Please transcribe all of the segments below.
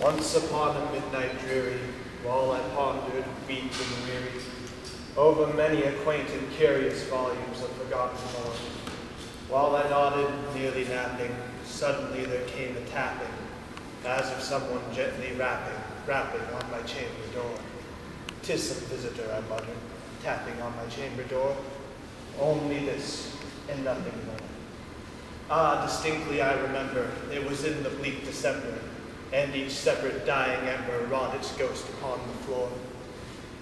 Once upon a midnight dreary, while I pondered, weak and weary, over many a quaint and curious volumes of forgotten lore, while I nodded, nearly napping, suddenly there came a tapping, as of someone gently rapping on my chamber door. "'Tis some visitor," I muttered, tapping on my chamber door. Only this, and nothing more. Ah, distinctly I remember, it was in the bleak December, and each separate dying ember wrought its ghost upon the floor.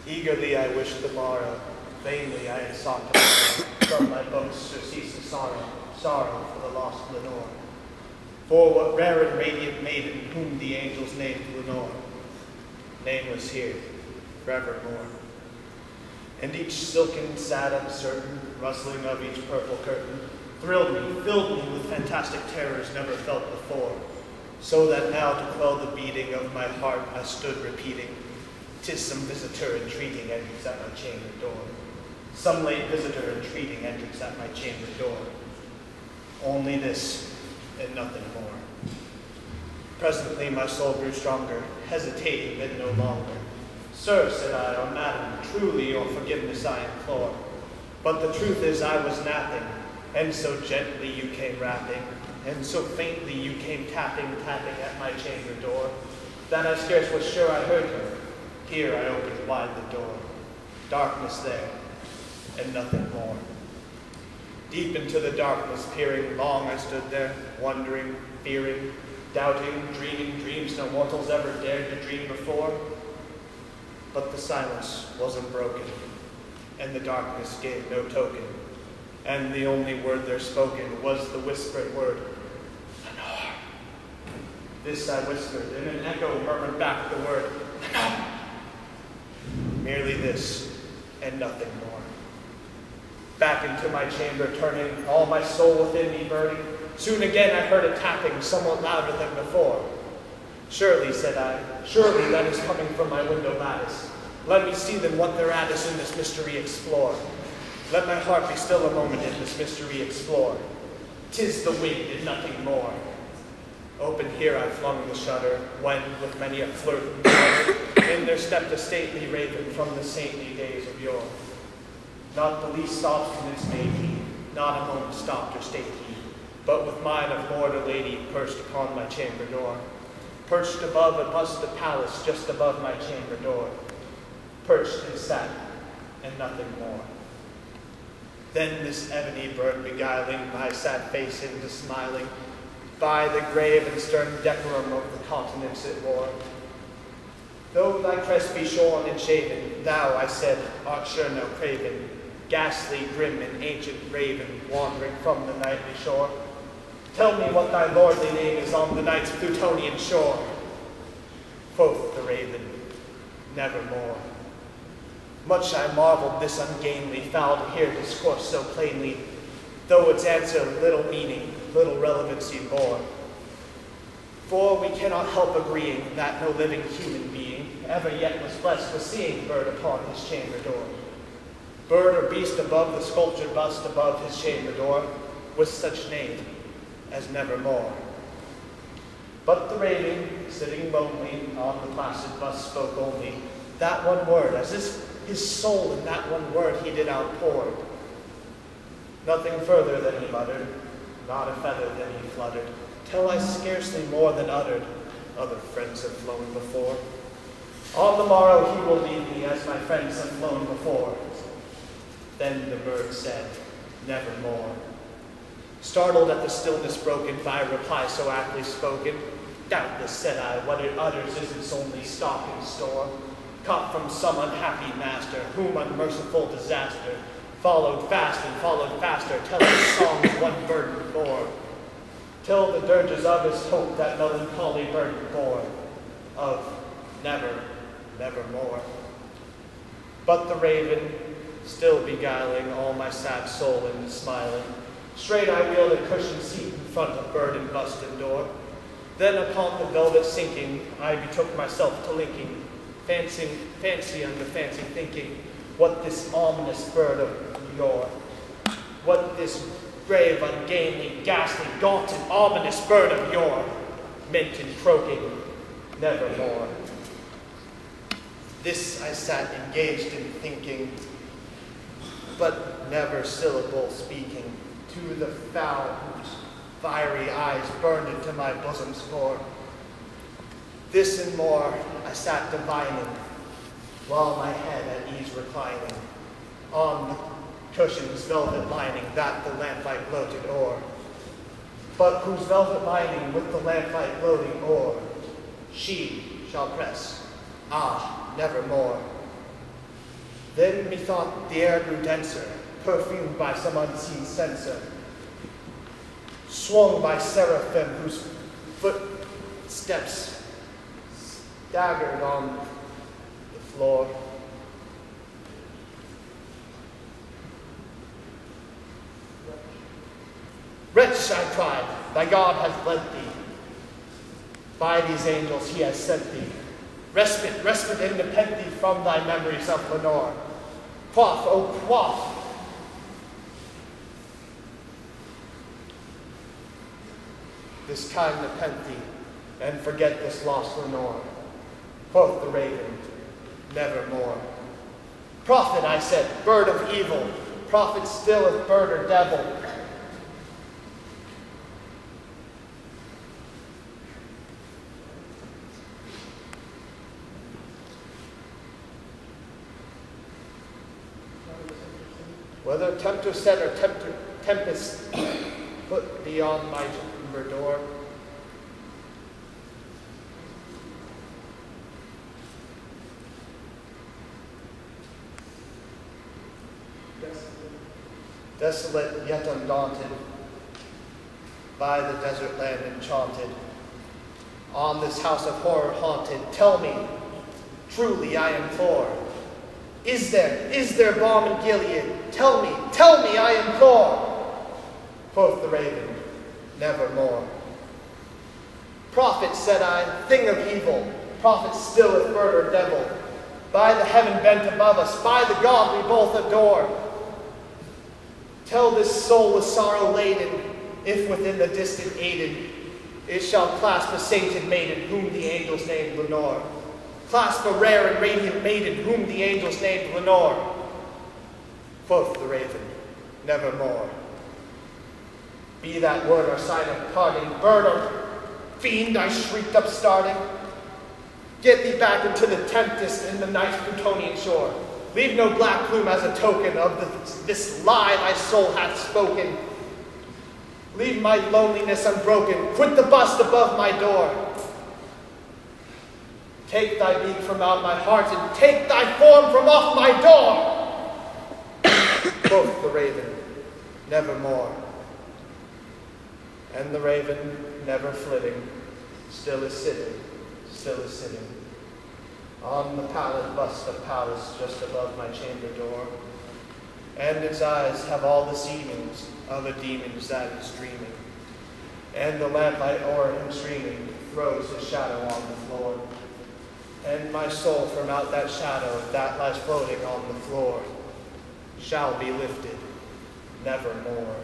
Eagerly I wished the morrow, vainly I had sought to borrow from my books surcease of sorrow for the lost Lenore. For what rare and radiant maiden whom the angels named Lenore, nameless here, forevermore. And each silken, sad, uncertain rustling of each purple curtain thrilled me, filled me with fantastic terrors never felt before, so that now to quell the beating of my heart I stood repeating, "'Tis some visitor entreating enters at my chamber door. Some late visitor entreating enters at my chamber door. Only this, and nothing more." Presently my soul grew stronger, hesitating then no longer. "Sir," said I, "or madam, truly your forgiveness I implore. But the truth is I was napping, and so gently you came rapping, and so faintly you came tapping at my chamber door, that I scarce was sure I heard you. Here I opened wide the door. Darkness there, and nothing more." Deep into the darkness peering, long I stood there, wondering, fearing, doubting, dreaming dreams no mortals ever dared to dream before. But the silence wasn't broken, and the darkness gave no token, and the only word there spoken was the whispered word, "Lenore." This I whispered, and an echo murmured back the word, "Lenore." Merely this, and nothing more. Back into my chamber turning, all my soul within me burning, soon again I heard a tapping somewhat louder than before. "Surely," said I, "surely that is coming from my window lattice. Let me see then what thereat is in this mystery explore. Let my heart be still a moment in this mystery explore. 'Tis the wind and nothing more." Open here I flung the shutter, when, with many a flirt and flutter, in there stepped a stately raven from the saintly days of yore. Not the least obstinance made he, not a moment stopped or stayed he, but with mine of lord or lady perched upon my chamber door, perched above a bust of palace just above my chamber door, perched and sat, and nothing more. Then this ebony bird beguiling my sad face into smiling, by the grave and stern decorum of the continents it wore. "Though thy crest be shorn and shaven, thou," I said, "art sure no craven, ghastly, grim, and ancient raven, wandering from the nightly shore. Tell me what thy lordly name is on the night's Plutonian shore." Quoth the raven, "Nevermore." Much I marveled this ungainly fowl to hear discourse so plainly, though its answer little meaning, little relevancy bore. For we cannot help agreeing that no living human being ever yet was blessed with seeing bird upon his chamber door. Bird or beast above the sculptured bust above his chamber door, with such name as Nevermore. But the raven, sitting lonely on the placid bust, spoke only that one word, as if his soul in that one word he did outpour. Nothing further than he muttered, not a feather than he fluttered, till I scarcely more than uttered, "Other friends have flown before. On the morrow he will leave me as my friends have flown before." Then the bird said, "Nevermore." Startled at the stillness broken by a reply so aptly spoken, "Doubtless," said I, "what it utters is its only stock in store, caught from some unhappy master, whom unmerciful disaster followed fast and followed faster, till his songs one burden bore, till the dirges of his hope that melancholy burden bore, of nevermore." But the raven, still beguiling all my sad soul into smiling, straight I wheeled a cushioned seat in front of bird and bust and door. Then upon the velvet sinking, I betook myself to linking, fancy under fancy thinking, what this ominous bird of yore, what this grave, ungainly, ghastly, gaunt, and ominous bird of yore meant in croaking, nevermore. This I sat engaged in thinking, but never syllable speaking, to the fowl whose fiery eyes burned into my bosom's core. This and more I sat divining, while my head at ease reclining, on the cushion's velvet lining that the lamplight gloated o'er, but whose velvet lining with the lamplight gloating o'er, she shall press, nevermore. Then methought the air grew denser, perfumed by some unseen censer, swung by seraphim whose footsteps staggered on the floor. Wretch, I cried, thy God hath led thee. By these angels he has sent thee. Respite, respite, and nepenthe from thy memories of Lenore. Quaff, oh quaff. This kind nepenthe, and forget this lost Lenore. Quoth the raven, nevermore. Prophet, I said, bird of evil, prophet still if bird or devil. Whether tempter set or tempest put beyond my chamber door, desolate yet undaunted, by the desert land enchanted, on this house of horror haunted, tell me, truly I implore, is there balm in Gilead? Tell me, I implore. Quoth the raven, nevermore. Prophet, said I, thing of evil, prophet still if bird or devil, by the heaven bent above us, by the God we both adore. Tell this soul with sorrow laden, if within the distant aided, it shall clasp a sainted maiden, whom the angels named Lenore. Clasp a rare and radiant maiden, whom the angels named Lenore. Quoth the raven, nevermore. Be that word or sign of parting, bird or fiend, I shrieked up starting. Get thee back into the tempest in the night's Plutonian shore. Leave no black plume as a token of this lie thy soul hath spoken. Leave my loneliness unbroken. Quit the bust above my door. Take thy beak from out my heart, and take thy form from off my door. Quoth the raven, nevermore. And the raven, never flitting, still is sitting, on the pallid bust of Pallas just above my chamber door. And its eyes have all the seemings of a demon's that is dreaming. And the lamplight o'er him streaming throws his shadow on the floor. And my soul from out that shadow that lies floating on the floor shall be lifted nevermore.